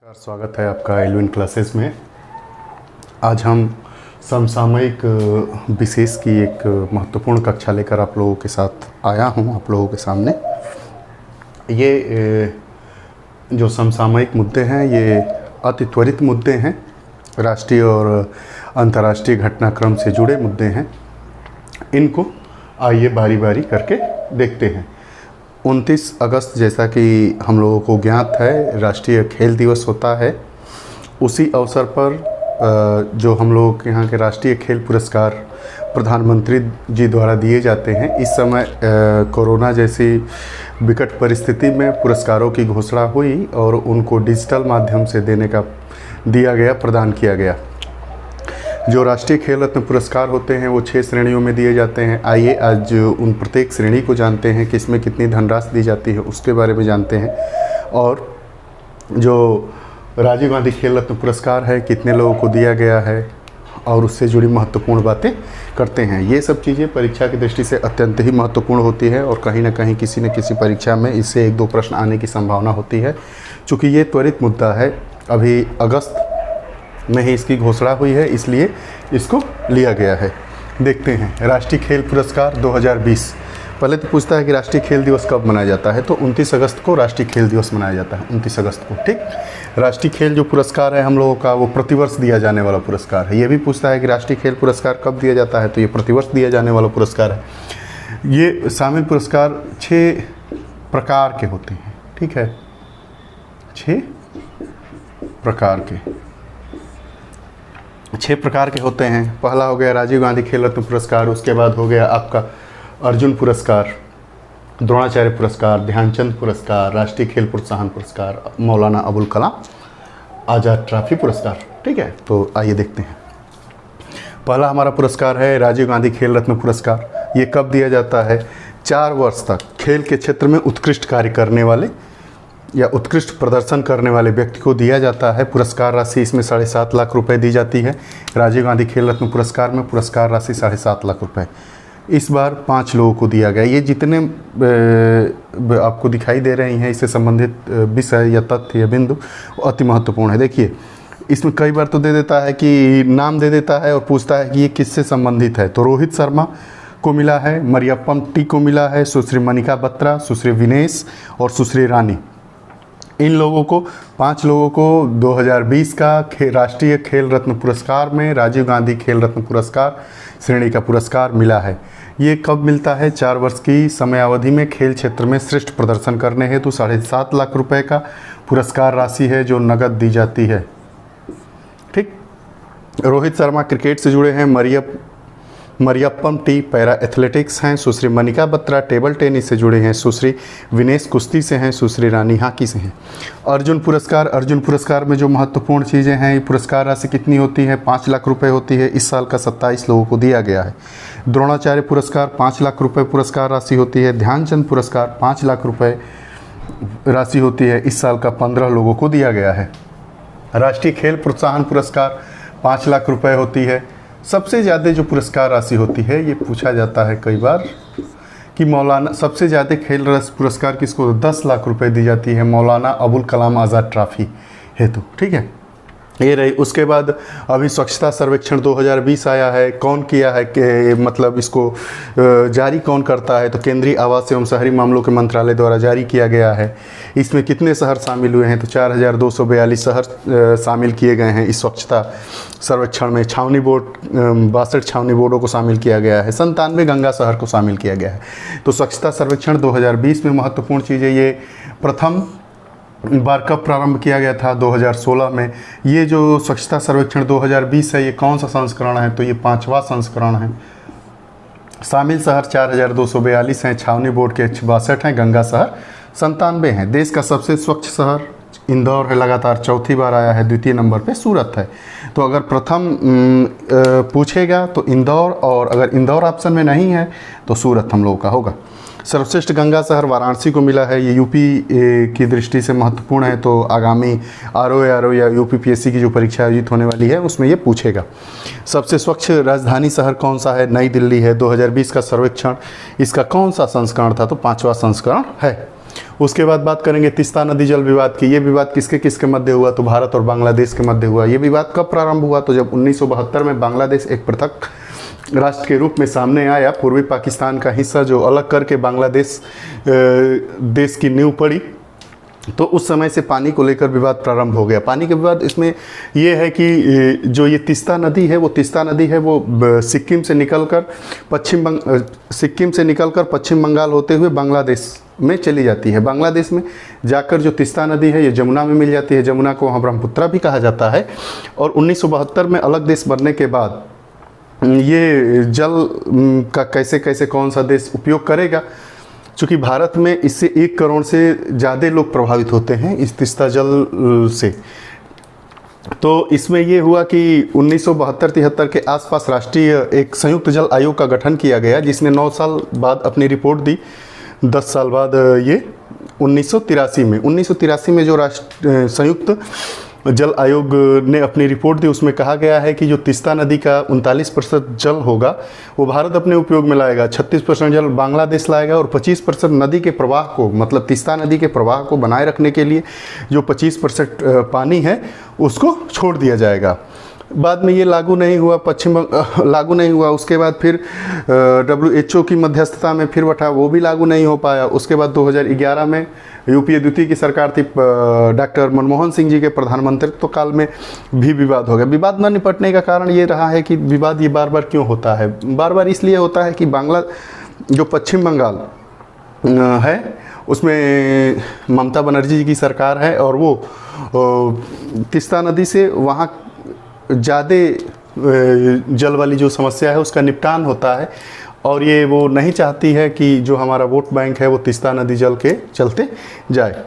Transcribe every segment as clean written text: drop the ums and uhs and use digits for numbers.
स्वागत है आपका एलविन क्लासेस में। आज हम समसामयिक विशेष की एक महत्वपूर्ण कक्षा लेकर आप लोगों के साथ आया हूं, आप लोगों के सामने। ये जो समसामयिक मुद्दे हैं ये अति त्वरित मुद्दे हैं, राष्ट्रीय और अंतर्राष्ट्रीय घटनाक्रम से जुड़े मुद्दे हैं। इनको आइए बारी बारी करके देखते हैं। 29 अगस्त जैसा कि हम लोगों को ज्ञात है राष्ट्रीय खेल दिवस होता है। उसी अवसर पर जो हम लोगों के यहाँ के राष्ट्रीय खेल पुरस्कार प्रधानमंत्री जी द्वारा दिए जाते हैं, इस समय कोरोना जैसी विकट परिस्थिति में पुरस्कारों की घोषणा हुई और उनको डिजिटल माध्यम से प्रदान किया गया। जो राष्ट्रीय खेल रत्न पुरस्कार होते हैं वो 6 श्रेणियों में दिए जाते हैं। आइए आज उन प्रत्येक श्रेणी को जानते हैं कि इसमें कितनी धनराशि दी जाती है, उसके बारे में जानते हैं। और जो राजीव गांधी खेल रत्न पुरस्कार है, कितने लोगों को दिया गया है और उससे जुड़ी महत्वपूर्ण बातें करते हैं। ये सब चीज़ें परीक्षा की दृष्टि से अत्यंत ही महत्वपूर्ण होती है और कहीं ना कहीं किसी न किसी परीक्षा में इससे 1-2 प्रश्न आने की संभावना होती है। चूँकि ये त्वरित मुद्दा है, अभी अगस्त में ही इसकी घोषणा हुई है, इसलिए इसको लिया गया है। देखते हैं राष्ट्रीय खेल पुरस्कार 2020। पहले तो पूछता है कि राष्ट्रीय खेल दिवस कब मनाया जाता है, तो 29 अगस्त को राष्ट्रीय खेल दिवस मनाया जाता है, 29 अगस्त को। ठीक, राष्ट्रीय खेल जो पुरस्कार है हम लोगों का, वो प्रतिवर्ष दिया जाने वाला पुरस्कार है। ये भी पूछता है कि राष्ट्रीय खेल पुरस्कार कब दिया जाता है, तो ये प्रतिवर्ष दिया जाने वाला पुरस्कार है। ये शामिल पुरस्कार 6 प्रकार के होते हैं। ठीक है, 6 प्रकार के होते हैं। पहला हो गया राजीव गांधी खेल रत्न पुरस्कार, उसके बाद हो गया आपका अर्जुन पुरस्कार, द्रोणाचार्य पुरस्कार, ध्यानचंद पुरस्कार, राष्ट्रीय खेल प्रोत्साहन पुरस्कार, मौलाना अबुल कलाम आज़ाद ट्रॉफी पुरस्कार। ठीक है, तो आइए देखते हैं। पहला हमारा पुरस्कार है राजीव गांधी खेल रत्न पुरस्कार। ये कब दिया जाता है? 4 वर्ष तक खेल के क्षेत्र में उत्कृष्ट कार्य करने वाले या उत्कृष्ट प्रदर्शन करने वाले व्यक्ति को दिया जाता है। पुरस्कार राशि इसमें 7.5 लाख रुपए दी जाती है। राजीव गांधी खेल रत्न पुरस्कार में पुरस्कार राशि 7.5 लाख रुपए इस बार 5 लोगों को दिया गया। ये जितने आपको दिखाई दे रही हैं इससे संबंधित विषय या तथ्य या बिंदु अति महत्वपूर्ण है। देखिए, इसमें कई बार तो दे देता है कि नाम दे देता है और पूछता है कि ये किससे संबंधित है। तो रोहित शर्मा को मिला है, मरियप्पन टी को मिला है, सुश्री मनिका बत्रा, सुश्री विनेश और सुश्री रानी। इन लोगों को 5 लोगों को 2020 का राष्ट्रीय खेल रत्न पुरस्कार में राजीव गांधी खेल रत्न पुरस्कार श्रेणी का पुरस्कार मिला है। ये कब मिलता है? 4 वर्ष की समयावधि में खेल क्षेत्र में श्रेष्ठ प्रदर्शन करने हेतु 7.5 लाख रुपए का पुरस्कार राशि है जो नगद दी जाती है। ठीक, रोहित शर्मा क्रिकेट से जुड़े हैं, मरियप्पन टी पैरा एथलेटिक्स हैं, सुश्री मनिका बत्रा टेबल टेनिस से जुड़े हैं, सुश्री विनेश कुश्ती से हैं, सुश्री रानी हॉकी से हैं। अर्जुन पुरस्कार में जो महत्वपूर्ण चीज़ें हैं, ये पुरस्कार राशि कितनी होती है? 5 लाख रुपए होती है। इस साल का 27 लोगों को दिया गया है। द्रोणाचार्य पुरस्कार 5 लाख रुपए पुरस्कार राशि होती है। ध्यानचंद पुरस्कार 5 लाख रुपए राशि होती है। इस साल का 15 लोगों को दिया गया है। राष्ट्रीय खेल प्रोत्साहन पुरस्कार 5 लाख रुपए होती है। सबसे ज़्यादा जो पुरस्कार राशि होती है, ये पूछा जाता है कई बार कि मौलाना सबसे ज़्यादा खेल रत्न पुरस्कार किसको? 10 लाख रुपए दी जाती है मौलाना अबुल कलाम आज़ाद ट्रॉफी हेतु। ठीक है, ये रही। उसके बाद अभी स्वच्छता सर्वेक्षण 2020 आया है। कौन किया है कि मतलब इसको जारी कौन करता है? तो केंद्रीय आवास एवं शहरी मामलों के मंत्रालय द्वारा जारी किया गया है। इसमें कितने शहर शामिल हुए हैं? तो 4242 शहर शामिल किए गए हैं इस स्वच्छता सर्वेक्षण में। छावनी बोर्ड 62 छावनी बोर्डों को शामिल किया गया है। 97 गंगा शहर को शामिल किया गया है। तो स्वच्छता सर्वेक्षण 2020 में महत्वपूर्ण चीज़ है। ये प्रथम बार कब प्रारंभ किया गया था? 2016 में। ये जो स्वच्छता सर्वेक्षण 2020 है, ये कौन सा संस्करण है? तो ये 5वां संस्करण है। शामिल शहर 4242 हैं, छावनी बोर्ड के 62 हैं, गंगा शहर 97 हैं। देश का सबसे स्वच्छ शहर इंदौर है, लगातार 4थी बार आया है। 2 नंबर पे सूरत है। तो अगर प्रथम पूछेगा तो इंदौर, और अगर इंदौर ऑप्शन में नहीं है तो सूरत हम लोगों का होगा। सर्वश्रेष्ठ गंगा शहर वाराणसी को मिला है। ये यूपी की दृष्टि से महत्वपूर्ण है, तो आगामी आरओ या यूपीपीएससी की जो परीक्षा आयोजित होने वाली है उसमें ये पूछेगा। सबसे स्वच्छ राजधानी शहर कौन सा है? नई दिल्ली है। 2020 का सर्वेक्षण, इसका कौन सा संस्करण था? तो 5वां संस्करण है। उसके बाद बात करेंगे तीस्ता नदी जल विवाद की। ये विवाद किसके किसके मध्य हुआ, तो भारत और बांग्लादेश के मध्य हुआ। ये विवाद कब प्रारंभ हुआ, तो जब 1972 में बांग्लादेश एक पृथक राष्ट्र के रूप में सामने आया। पूर्वी पाकिस्तान का हिस्सा जो अलग करके बांग्लादेश देश की नींव पड़ी, तो उस समय से पानी को लेकर विवाद प्रारंभ हो गया। पानी का विवाद इसमें ये है कि जो ये तीस्ता नदी है वो सिक्किम से निकलकर पश्चिम बंगाल होते हुए बांग्लादेश में चली जाती है। बांग्लादेश में जाकर जो तीस्ता नदी है ये जमुना में मिल जाती है। जमुना को वहाँ ब्रह्मपुत्रा भी कहा जाता है। और 1972 में अलग देश बनने के बाद ये जल का कैसे कौन सा देश उपयोग करेगा, चूँकि भारत में इससे 1 करोड़ से ज़्यादा लोग प्रभावित होते हैं इस तीस्ता जल से। तो इसमें ये हुआ कि 1972-73 के आसपास राष्ट्रीय एक संयुक्त जल आयोग का गठन किया गया, जिसने 9 साल बाद अपनी रिपोर्ट दी। 10 साल बाद ये 1983 में जो संयुक्त जल आयोग ने अपनी रिपोर्ट दी, उसमें कहा गया है कि जो तीस्ता नदी का 39% जल होगा वो भारत अपने उपयोग में लाएगा, 36% जल बांग्लादेश लाएगा और 25% नदी के प्रवाह को, मतलब तीस्ता नदी के प्रवाह को बनाए रखने के लिए जो 25% पानी है उसको छोड़ दिया जाएगा। बाद में ये लागू नहीं हुआ। उसके बाद फिर WHO की मध्यस्थता में फिर बैठा, वो भी लागू नहीं हो पाया। उसके बाद 2011 में यूपीए द्वितीय की सरकार थी, डॉक्टर मनमोहन सिंह जी के प्रधानमंत्रित्व काल में भी विवाद हो गया। विवाद न निपटने का कारण ये रहा है कि विवाद ये बार बार क्यों होता है। बार बार इसलिए होता है कि जो पश्चिम बंगाल है उसमें ममता बनर्जी जी की सरकार है और वो तीस्ता नदी से वहाँ ज़्यादा जल वाली जो समस्या है उसका निपटान होता है, और ये वो नहीं चाहती है कि जो हमारा वोट बैंक है वो तीस्ता नदी जल के चलते जाए।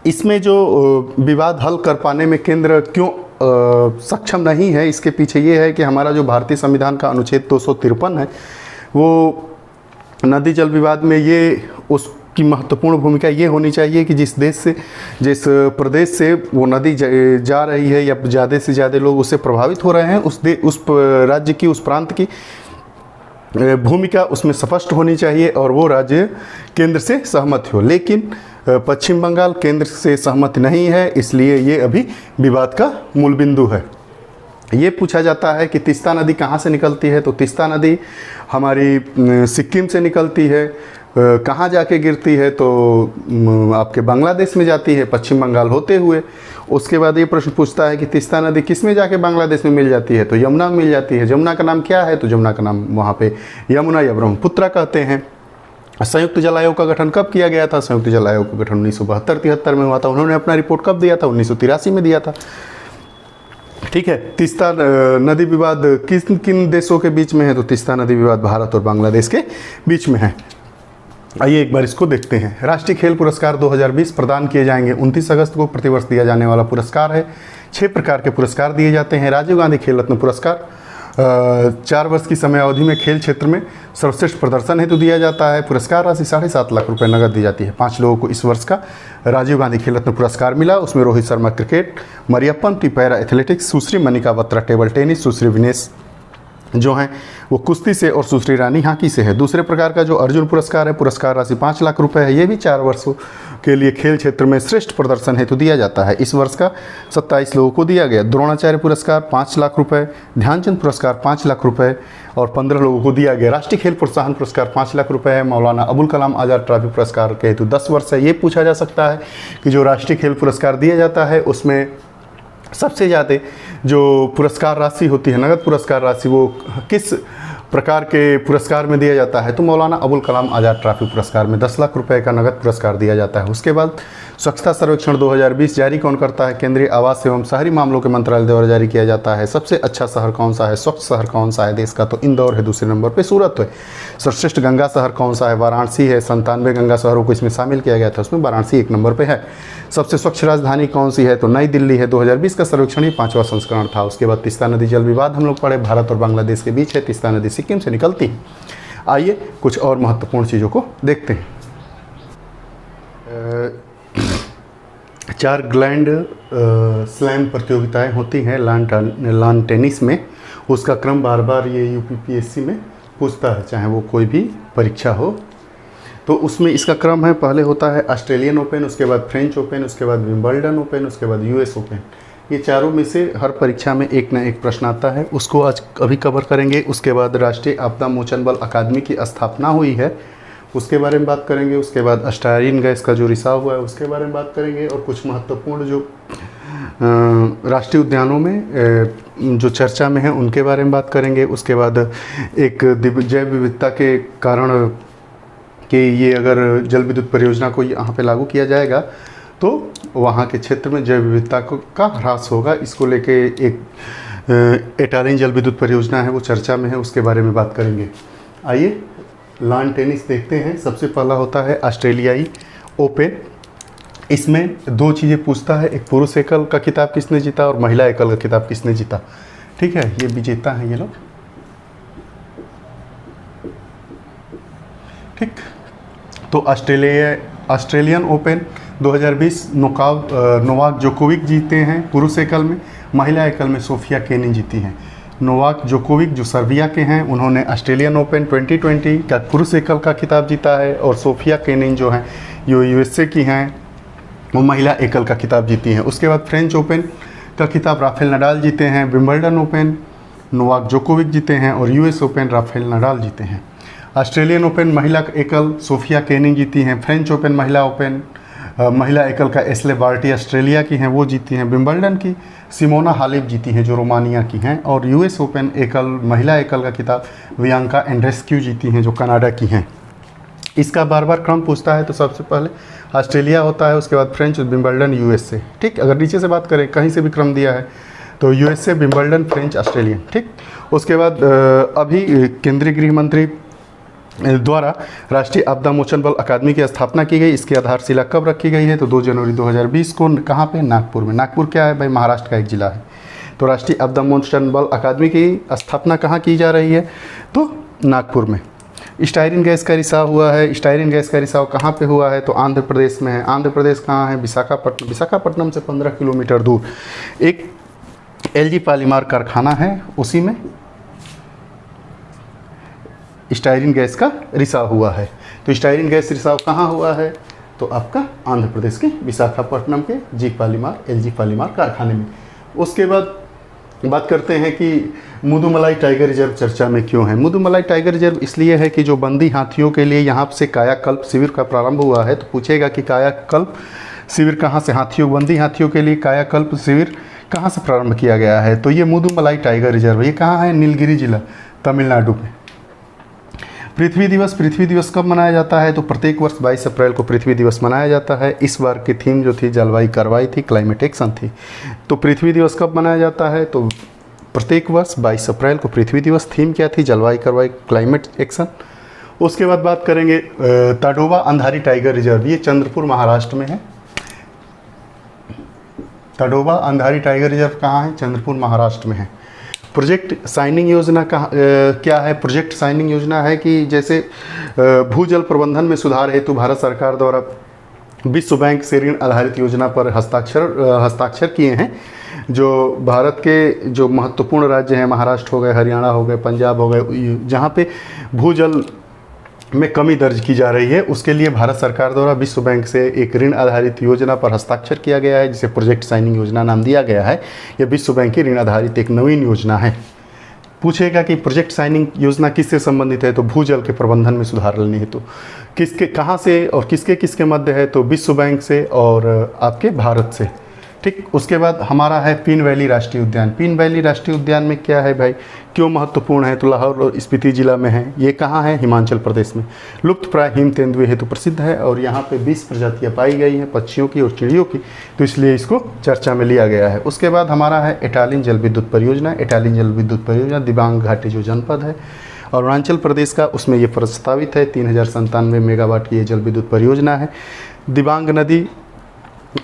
इसमें जो विवाद हल कर पाने में केंद्र क्यों सक्षम नहीं है, इसके पीछे ये है कि हमारा जो भारतीय संविधान का अनुच्छेद 253 है वो नदी जल विवाद में उसकी महत्वपूर्ण भूमिका ये होनी चाहिए कि जिस प्रदेश से वो नदी जा रही है या ज़्यादा से ज़्यादा लोग उससे प्रभावित हो रहे हैं, उस राज्य की, उस प्रांत की भूमिका उसमें स्पष्ट होनी चाहिए और वो राज्य केंद्र से सहमत हो। लेकिन पश्चिम बंगाल केंद्र से सहमत नहीं है, इसलिए ये अभी विवाद का मूल बिंदु है। ये पूछा जाता है कि तीस्ता नदी कहाँ से निकलती है, तो तीस्ता नदी हमारी सिक्किम से निकलती है। कहाँ जाके गिरती है, तो आपके बांग्लादेश में जाती है पश्चिम बंगाल होते हुए। उसके बाद ये प्रश्न पूछता है कि तीस्ता नदी किस में जाके बांग्लादेश में मिल जाती है, तो यमुना में मिल जाती है। जमुना का नाम क्या है, तो जमुना का नाम वहाँ पे यमुना या ब्रह्मपुत्रा कहते हैं। संयुक्त जल आयोग का गठन कब किया गया था, संयुक्त जल आयोग का गठन 1972-73 में हुआ था। उन्होंने अपना रिपोर्ट कब दिया था, 1983 में दिया था। ठीक है। तीस्ता नदी विवाद किन किन देशों के बीच में है, तो तीस्ता नदी विवाद भारत और बांग्लादेश के बीच में है। आइए एक बार इसको देखते हैं। राष्ट्रीय खेल पुरस्कार 2020 प्रदान किए जाएंगे। 29 अगस्त को प्रतिवर्ष दिया जाने वाला पुरस्कार है। 6 प्रकार के पुरस्कार दिए जाते हैं। राजीव गांधी खेल रत्न पुरस्कार 4 वर्ष की समय अवधि में खेल क्षेत्र में सर्वश्रेष्ठ प्रदर्शन हेतु दिया जाता है। पुरस्कार राशि 7.5 लाख रुपए नगद दी जाती है। 5 लोगों को इस वर्ष का राजीव गांधी खेल रत्न पुरस्कार मिला। उसमें Rohit Sharma cricket, Mariyappan para athletics, Sushri Manika Batra table tennis, Sushri Vinesh जो हैं वो कुश्ती से और सुश्री रानी हॉकी से है। दूसरे प्रकार का जो अर्जुन पुरस्कार है, पुरस्कार राशि 5 लाख रुपए है। ये भी 4 वर्षों के लिए खेल क्षेत्र में श्रेष्ठ प्रदर्शन हेतु दिया जाता है। इस वर्ष का 27 लोगों को दिया गया। द्रोणाचार्य पुरस्कार 5 लाख रुपए, ध्यानचंद पुरस्कार 5 लाख रुपए और 15 लोगों को दिया गया। राष्ट्रीय खेल प्रोत्साहन पुरस्कार 5 लाख रुपए है। मौलाना अबुल कलाम आज़ाद ट्रॉफी पुरस्कार के हेतु 10 वर्ष है। ये पूछा जा सकता है कि जो राष्ट्रीय खेल पुरस्कार दिया जाता है उसमें सबसे ज़्यादा जो पुरस्कार राशि होती है, नगद पुरस्कार राशि, वो किस प्रकार के पुरस्कार में दिया जाता है, तो मौलाना अबुल कलाम आज़ाद ट्रॉफी पुरस्कार में 10 लाख रुपए का नगद पुरस्कार दिया जाता है। उसके बाद स्वच्छता सर्वेक्षण 2020 जारी कौन करता है, केंद्रीय आवास एवं शहरी मामलों के मंत्रालय द्वारा जारी किया जाता है। सबसे अच्छा शहर कौन सा है, स्वच्छ शहर कौन सा है देश का, तो इंदौर है। दूसरे नंबर पे सूरत है। सर्वश्रेष्ठ गंगा शहर कौन सा है, वाराणसी है। 97 गंगा शहरों को इसमें शामिल किया गया था, उसमें वाराणसी 1 नंबर पे है। सबसे स्वच्छ राजधानी कौन सी है, तो नई दिल्ली है। 2020 का सर्वेक्षण ही 5वां संस्करण था। उसके बाद तीस्ता नदी जल विवाद हम लोग पढ़े, भारत और बांग्लादेश के बीच है। तीस्ता नदी सिक्किम से निकलती है। आइए कुछ और महत्वपूर्ण चीज़ों को देखते हैं। 4 ग्रैंड स्लैम प्रतियोगिताएं होती हैं लॉन टेनिस में। उसका क्रम बार बार ये यूपीपीएससी में पूछता है, चाहे वो कोई भी परीक्षा हो। तो उसमें इसका क्रम है, पहले होता है ऑस्ट्रेलियन ओपन, उसके बाद फ्रेंच ओपन, उसके बाद विंबलडन ओपन, उसके बाद यूएस ओपन। ये चारों में से हर परीक्षा में एक ना एक प्रश्न आता है, उसको आज अभी कवर करेंगे। उसके बाद राष्ट्रीय आपदा मोचन बल अकादमी की स्थापना हुई है, उसके बारे में बात करेंगे। उसके बाद स्टायरीन गैस का जो रिसाव हुआ है उसके बारे में बात करेंगे। और कुछ महत्वपूर्ण जो राष्ट्रीय उद्यानों में जो चर्चा में है उनके बारे में बात करेंगे। उसके बाद एक जैव विविधता के कारण कि ये अगर जल विद्युत परियोजना को यहाँ पे लागू किया जाएगा तो वहाँ के क्षेत्र में जैव विविधता का ह्रास होगा, इसको लेके एक एटालिन जल विद्युत परियोजना है वो चर्चा में है, उसके बारे में बात करेंगे। आइए लॉन टेनिस देखते हैं। सबसे पहला होता है ऑस्ट्रेलियाई ओपन। इसमें दो चीज़ें पूछता है, एक पुरुष एकल का खिताब किसने जीता और महिला एकल का खिताब किसने जीता। ठीक है, ये विजेता हैं ये लोग। ठीक, तो ऑस्ट्रेलियन ओपन 2020 नोवाक जोकोविक जीते हैं पुरुष एकल में। महिला एकल में सोफिया केनिन जीती हैं। नोवाक जोकोविक जो सर्बिया के हैं उन्होंने ऑस्ट्रेलियन ओपन 2020 का पुरुष एकल का खिताब जीता है, और सोफिया केनिन जो हैं जो यूएसए की हैं वो महिला एकल का खिताब जीती हैं। उसके बाद फ्रेंच ओपन का खिताब राफेल नडाल जीते हैं। विंबलडन ओपन नोवाक जोकोविक जीते हैं और यूएस ओपन राफेल नडाल जीते हैं। ऑस्ट्रेलियन ओपन महिला एकल सोफिया केनिन जीती हैं। फ्रेंच ओपन महिला एकल का एस्ले बार्टी ऑस्ट्रेलिया की हैं वो जीती हैं। विंबलडन की सिमोना हालेप जीती हैं जो रोमानिया की हैं। और यूएस ओपन महिला एकल का खिताब वियांका एंड्रेस्क्यू जीती हैं जो कनाडा की हैं। इसका बार बार क्रम पूछता है तो सबसे पहले ऑस्ट्रेलिया होता है, उसके बाद फ्रेंच, विंबलडन, यूएसए। ठीक, अगर नीचे से बात करें कहीं से भी क्रम दिया है तो यूएसए, विंबलडन, फ्रेंच, ऑस्ट्रेलियन। ठीक, उसके बाद अभी केंद्रीय गृह मंत्री द्वारा राष्ट्रीय आपदा मोचन बल अकादमी की स्थापना की गई। इसकी आधारशिला कब रखी गई है तो 2 जनवरी 2020 को। कहाँ पे? नागपुर में। नागपुर क्या है भाई? महाराष्ट्र का एक जिला है। तो राष्ट्रीय आपदा मोचन बल अकादमी की स्थापना कहाँ की जा रही है तो नागपुर में। स्टायरीन गैस का रिसाव हुआ है। स्टायरीन गैस का रिसाव कहाँ पे हुआ है तो आंध्र प्रदेश में है। आंध्र प्रदेश कहाँ है? विशाखापट्टनम। विशाखापट्टनम से 15 किलोमीटर दूर एक एलजी पॉलीमर कारखाना है, उसी में स्टायरीन गैस का रिसाव हुआ है। तो स्टायरीन गैस रिसाव कहाँ हुआ है तो आपका आंध्र प्रदेश के विशाखापट्टनम के एलजी पॉलीमर कारखाने में। उसके बाद बात करते हैं कि मुदुमलाई टाइगर रिजर्व चर्चा में क्यों है। मुदुमलाई टाइगर रिजर्व इसलिए है कि जो बंदी हाथियों के लिए यहाँ से कायाकल्प शिविर का प्रारंभ हुआ है। तो पूछेगा कि कायाकल्प शिविर कहाँ से, बंदी हाथियों के लिए कायाकल्प शिविर कहाँ से प्रारंभ किया गया है तो ये मुदुमलाई टाइगर रिजर्व। ये कहाँ है? नीलगिरी जिला, तमिलनाडु में। पृथ्वी दिवस कब मनाया जाता है तो प्रत्येक वर्ष 22 अप्रैल को पृथ्वी दिवस मनाया जाता है। इस बार की थीम जो थी जलवायु कार्रवाई थी, क्लाइमेट एक्शन थी। तो पृथ्वी दिवस कब मनाया जाता है तो प्रत्येक वर्ष 22 अप्रैल को पृथ्वी दिवस। थीम क्या थी? जलवायु कार्रवाई, क्लाइमेट एक्शन। उसके बाद बात करेंगे ताडोबा अंधारी टाइगर रिजर्व। ये चंद्रपुर महाराष्ट्र में है। ताडोबा अंधारी टाइगर रिजर्व कहाँ है? चंद्रपुर महाराष्ट्र में है। प्रोजेक्ट साइनिंग योजना क्या है? प्रोजेक्ट साइनिंग योजना है कि जैसे भूजल प्रबंधन में सुधार हेतु भारत सरकार द्वारा विश्व बैंक से ऋण आधारित योजना पर हस्ताक्षर किए हैं। जो भारत के जो महत्वपूर्ण राज्य हैं, महाराष्ट्र हो गए, हरियाणा हो गए, पंजाब हो गए, जहाँ पे भूजल में कमी दर्ज की जा रही है, उसके लिए भारत सरकार द्वारा विश्व बैंक से एक ऋण आधारित योजना पर हस्ताक्षर किया गया है, जिसे प्रोजेक्ट साइनिंग योजना नाम दिया गया है। यह विश्व बैंक की ऋण आधारित एक नवीन योजना है। पूछेगा कि प्रोजेक्ट साइनिंग योजना किससे संबंधित है तो भूजल के प्रबंधन में सुधार लाने हेतु। किसके, कहाँ से और किसके मध्य है तो विश्व बैंक से और आपके भारत से। ठीक, उसके बाद हमारा है पीन वैली राष्ट्रीय उद्यान। पीन वैली राष्ट्रीय उद्यान में क्या है भाई, क्यों महत्वपूर्ण है तो लाहौर और स्पीति जिला में है। ये कहाँ है? हिमाचल प्रदेश में। लुप्त प्राय हिम तेंदुए हेतु प्रसिद्ध है और यहाँ पे 20 प्रजातियाँ पाई गई हैं पक्षियों की और चिड़ियों की, तो इसलिए इसको चर्चा में लिया गया है। उसके बाद हमारा है एटालिन जल विद्युत परियोजना। एटालिन जल विद्युत परियोजना दिबांग घाटी जो जनपद है और अरुणाचल प्रदेश का, उसमें ये प्रस्तावित है। 3097 मेगावाट की ये जल विद्युत परियोजना है। दिबांग नदी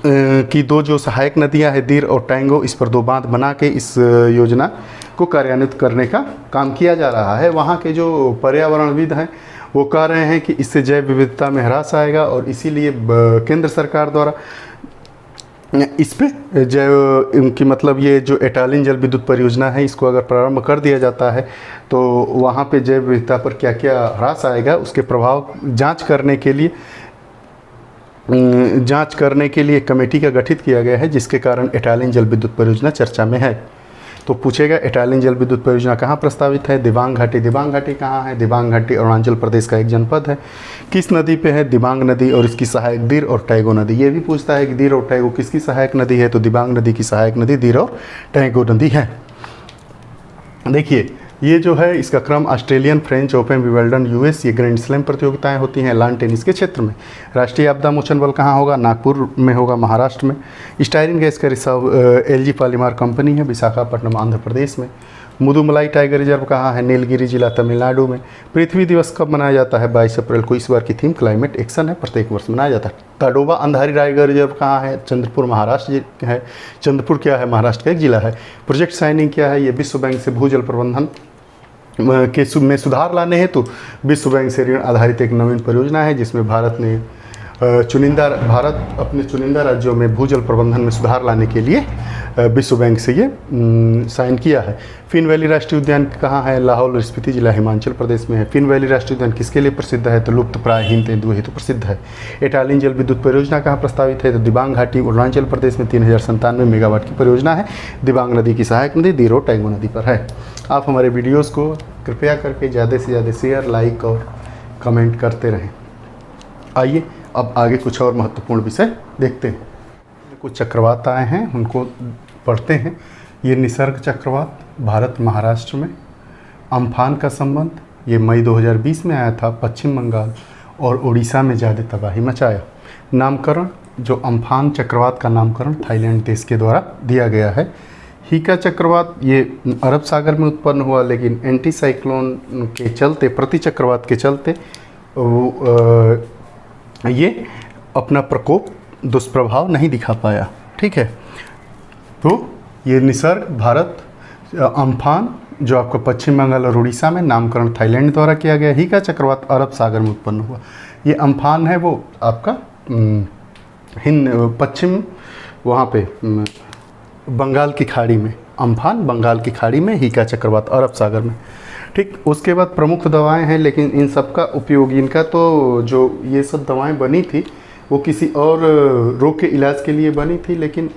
की दो जो सहायक नदियां हैं, दीर और टैंगो, इस पर 2 बांध बना के इस योजना को कार्यान्वित करने का काम किया जा रहा है। वहाँ के जो पर्यावरणविद हैं वो कह रहे हैं कि इससे जैव विविधता में ह्रास आएगा और इसीलिए केंद्र सरकार द्वारा इस पे जो इनकी मतलब ये जो एटालिन जल विद्युत परियोजना है, इसको अगर प्रारंभ कर दिया जाता है तो वहाँ पे जैव विविधता पर क्या क्या ह्रास आएगा, उसके प्रभाव जांच करने के लिए कमेटी का गठित किया गया है, जिसके कारण एटालिन जल विद्युत परियोजना चर्चा में है। तो पूछेगा एटालिन जल विद्युत परियोजना कहाँ प्रस्तावित है? दिबांग घाटी। दिबांग घाटी कहाँ है? दिबांग घाटी अरुणाचल प्रदेश का एक जनपद है। किस नदी पे है? दिबांग नदी और इसकी सहायक दिर और टैगो नदी। ये भी पूछता है कि दिर और टैगो किसकी सहायक नदी है? तो दिबांग नदी की सहायक नदी दिर और टैगो नदी है। देखिए ये जो है इसका क्रम Australian, French open, Wimbledon, US, ये ग्रैंड स्लैम प्रतियोगिताएं होती हैं लॉन टेनिस के क्षेत्र में। राष्ट्रीय आपदा मोचन बल कहाँ होगा? नागपुर में होगा, महाराष्ट्र में। स्टाइरिन गैस का रिजर्व एलजी पॉलीमर कंपनी है, विशाखापट्टनम, आंध्र प्रदेश में। मुदुमलाई टाइगर रिजर्व कहाँ है? नीलगिरी जिला, तमिलनाडु में। पृथ्वी दिवस कब मनाया जाता है? 22 अप्रैल को। इस बार की थीम क्लाइमेट एक्शन है, प्रत्येक वर्ष मनाया जाता है। ताडोबा अंधारी टाइगर रिजर्व कहाँ है? चंद्रपुर, महाराष्ट्र है। चंद्रपुर क्या है? महाराष्ट्र का एक जिला है। प्रोजेक्ट साइनिंग क्या है? ये विश्व बैंक से भूजल प्रबंधन में सुधार लाने हेतु विश्व बैंक से ऋण आधारित एक नवीन परियोजना है, जिसमें भारत अपने चुनिंदा राज्यों में भूजल प्रबंधन में सुधार लाने के लिए विश्व बैंक से ये साइन किया है। फिन वैली राष्ट्रीय उद्यान कहाँ है? लाहौल स्पीति जिला, हिमाचल प्रदेश में है। फिन वैली राष्ट्रीय उद्यान किसके लिए प्रसिद्ध है? तो लुप्त प्राय हिम तेंदुए हेतु प्रसिद्ध है। एटालिन जल विद्युत परियोजना कहाँ प्रस्तावित है? तो दिबांग घाटी अरुणाचल प्रदेश में 3097 मेगावाट की परियोजना है। दिबांग नदी की सहायक नदी दिरो टैगो नदी पर है। आप हमारे वीडियोज़ को कृपया करके ज़्यादा से ज़्यादा शेयर, लाइक और कमेंट करते रहें। आइए अब आगे कुछ और महत्वपूर्ण विषय देखते हैं। कुछ चक्रवात आए हैं, उनको पढ़ते हैं। ये निसर्ग चक्रवात भारत महाराष्ट्र में। अम्फान का संबंध, ये मई 2020 में आया था, पश्चिम बंगाल और उड़ीसा में ज़्यादा तबाही मचाया। नामकरण, जो अम्फान चक्रवात का नामकरण थाईलैंड देश के द्वारा दिया गया है। हीका चक्रवात ये अरब सागर में उत्पन्न हुआ, लेकिन एंटी साइक्लोन के चलते, प्रति चक्रवात के चलते ये अपना प्रकोप, दुष्प्रभाव नहीं दिखा पाया। ठीक है, तो ये निसर्ग भारत अम्फान जो आपका पश्चिम बंगाल और उड़ीसा में, नामकरण थाईलैंड द्वारा किया गया। हीका चक्रवात अरब सागर में उत्पन्न हुआ। ये अम्फान है वो आपका पश्चिम वहाँ पे बंगाल की खाड़ी में। अम्फान बंगाल की खाड़ी में, हीका चक्रवात अरब सागर में। ठीक, उसके बाद प्रमुख दवाएं हैं, लेकिन इन सब का उपयोग, इनका तो जो ये सब दवाएं बनी थी वो किसी और रोग के इलाज के लिए बनी थी, लेकिन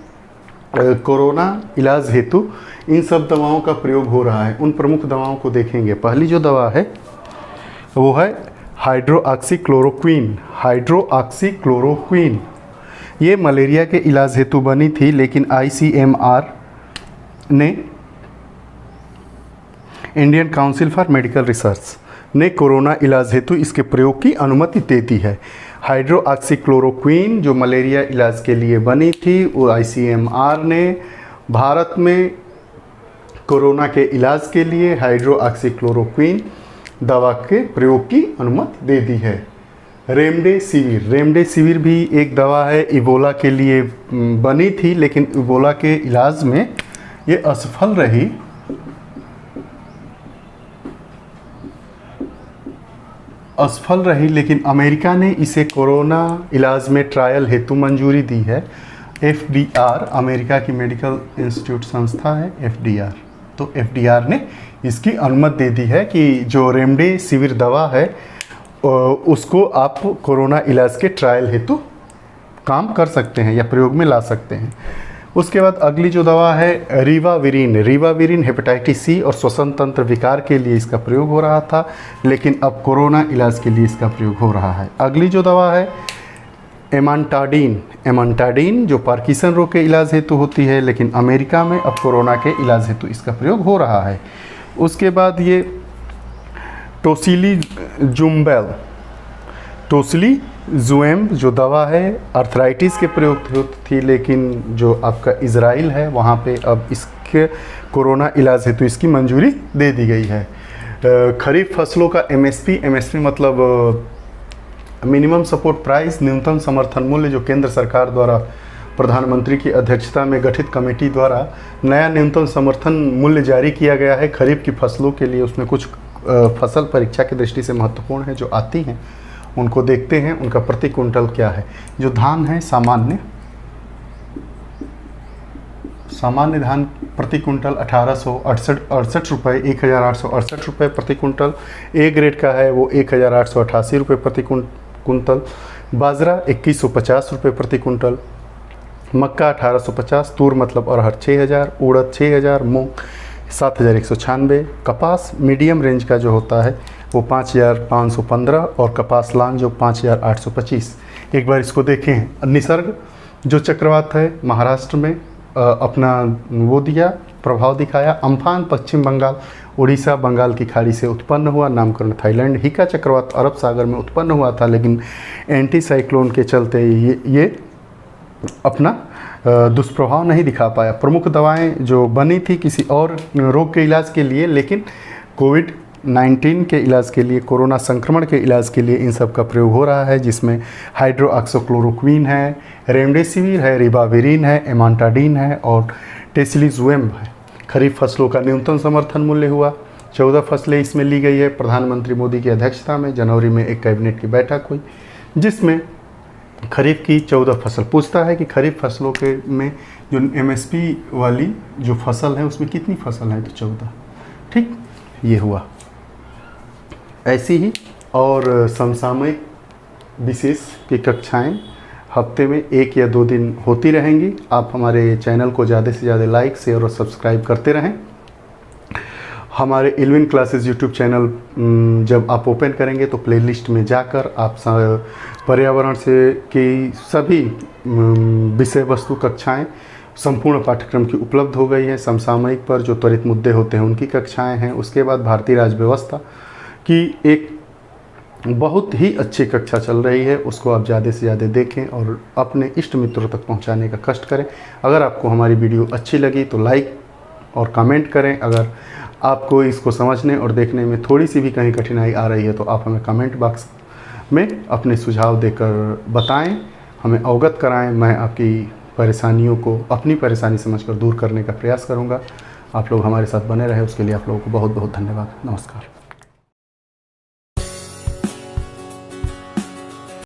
कोरोना इलाज हेतु इन सब दवाओं का प्रयोग हो रहा है। उन प्रमुख दवाओं को देखेंगे। पहली जो दवा है वो है हाइड्रोक्सीक्लोरोक्वीन। हाइड्रोक्सीक्लोरोक्वीन ये मलेरिया के इलाज हेतु बनी थी, लेकिन ICMR ने, Indian council for medical research ने कोरोना इलाज हेतु इसके प्रयोग की अनुमति दे दी है। हाइड्रोक्सीक्लोरोक्वीन जो मलेरिया इलाज के लिए बनी थी, वो ICMR ने भारत में कोरोना के इलाज के लिए हाइड्रोक्सीक्लोरोक्वीन दवा के प्रयोग की अनुमति दे दी है। रेमडेसिविर भी एक दवा है, इबोला के लिए बनी थी, लेकिन इबोला के इलाज में ये असफल रही, लेकिन अमेरिका ने इसे कोरोना इलाज में ट्रायल हेतु मंजूरी दी है। FDR अमेरिका की मेडिकल इंस्टीट्यूट संस्था है, FDR। तो FDR ने इसकी अनुमति दे दी है कि जो रेमडेसिविर दवा है उसको आप कोरोना इलाज के ट्रायल हेतु काम कर सकते हैं या प्रयोग में ला सकते हैं। उसके बाद अगली जो दवा है रिवाविरिन हेपेटाइटिस C और श्वसन तंत्र विकार के लिए इसका प्रयोग हो रहा था, लेकिन अब कोरोना इलाज के लिए इसका प्रयोग हो रहा है। अगली जो दवा है एमांटाडीन जो पार्किंसन रोग के इलाज हेतु होती है, लेकिन अमेरिका में अब कोरोना के इलाज हेतु इसका प्रयोग हो रहा है। उसके बाद ये टोसिलीजुएम जो दवा है अर्थराइटिस के प्रयोग थी, लेकिन जो आपका इजराइल है वहाँ पे अब इसके कोरोना इलाज हेतु इसकी मंजूरी दे दी गई है। खरीफ फसलों का MSP मतलब मिनिमम सपोर्ट प्राइस, न्यूनतम समर्थन मूल्य, जो केंद्र सरकार द्वारा प्रधानमंत्री की अध्यक्षता में गठित कमेटी द्वारा नया न्यूनतम समर्थन मूल्य जारी किया गया है खरीफ की फसलों के लिए। उसमें कुछ फसल परीक्षा की दृष्टि से महत्वपूर्ण है जो आती हैं, उनको देखते हैं। उनका प्रति कुंटल क्या है। जो धान है सामान्य सामान्य धान प्रति कुंटल 1868 रुपये, 1868 रुपये प्रति कुंटल। ए ग्रेड का है वो 1888 रुपये प्रति कुंटल। बाजरा 2150 रुपये प्रति कुंटल। मक्का 1850, तूर मतलब अरहर 6000, उड़द 6000, मूंग 7196। कपास मीडियम रेंज का जो होता है वो 5515 और कपास लांग जो 5825। एक बार इसको देखें। निसर्ग जो चक्रवात है महाराष्ट्र में अपना वो दिया, प्रभाव दिखाया। अम्फान पश्चिम बंगाल, उड़ीसा, बंगाल की खाड़ी से उत्पन्न हुआ, नामकरण थाईलैंड। हिका चक्रवात अरब सागर में उत्पन्न हुआ था, लेकिन एंटी साइक्लोन के चलते ये अपना दुष्प्रभाव नहीं दिखा पाया। प्रमुख दवाएं जो बनी थी किसी और रोग के इलाज के लिए, लेकिन कोविड-19 के इलाज के लिए, कोरोना संक्रमण के इलाज के लिए इन सब का प्रयोग हो रहा है, जिसमें हाइड्रोक्सीक्लोरोक्विन है, रेमडेसिविर है, रिबाविरिन है, एमांटाडीन है और टेसिलिजुएम है। खरीफ फसलों का न्यूनतम समर्थन मूल्य हुआ। 14 फसलें इसमें ली गई है। प्रधानमंत्री मोदी की अध्यक्षता में जनवरी में एक कैबिनेट की बैठक हुई, जिसमें खरीफ की 14 फसल। पूछता है कि खरीफ फसलों के में जो एमएसपी वाली जो फसल है उसमें कितनी फसल है, तो 14। ठीक, ये हुआ। ऐसी ही और समसामयिक विशेष की कक्षाएं हफ्ते में 1 या 2 दिन होती रहेंगी। आप हमारे चैनल को ज़्यादा से ज़्यादा लाइक, शेयर और सब्सक्राइब करते रहें। हमारे इल्विन क्लासेस यूट्यूब चैनल जब आप ओपन करेंगे तो प्लेलिस्ट में जाकर आप पर्यावरण से की सभी विषय वस्तु कक्षाएं संपूर्ण पाठ्यक्रम की उपलब्ध हो गई है। समसामयिक पर जो त्वरित मुद्दे होते हैं उनकी कक्षाएं हैं। उसके बाद भारतीय राज्य व्यवस्था की एक बहुत ही अच्छी कक्षा चल रही है, उसको आप ज़्यादा से ज़्यादा देखें और अपने इष्ट मित्रों तक पहुंचाने का कष्ट करें। अगर आपको हमारी वीडियो अच्छी लगी तो लाइक और कमेंट करें। अगर आपको इसको समझने और देखने में थोड़ी सी भी कहीं कठिनाई आ रही है तो आप हमें कमेंट बॉक्स में अपने सुझाव देकर बताएं, हमें अवगत कराएं। मैं आपकी परेशानियों को अपनी परेशानी समझकर दूर करने का प्रयास करूंगा। आप लोग हमारे साथ बने रहे, उसके लिए आप लोगों को बहुत बहुत धन्यवाद। नमस्कार।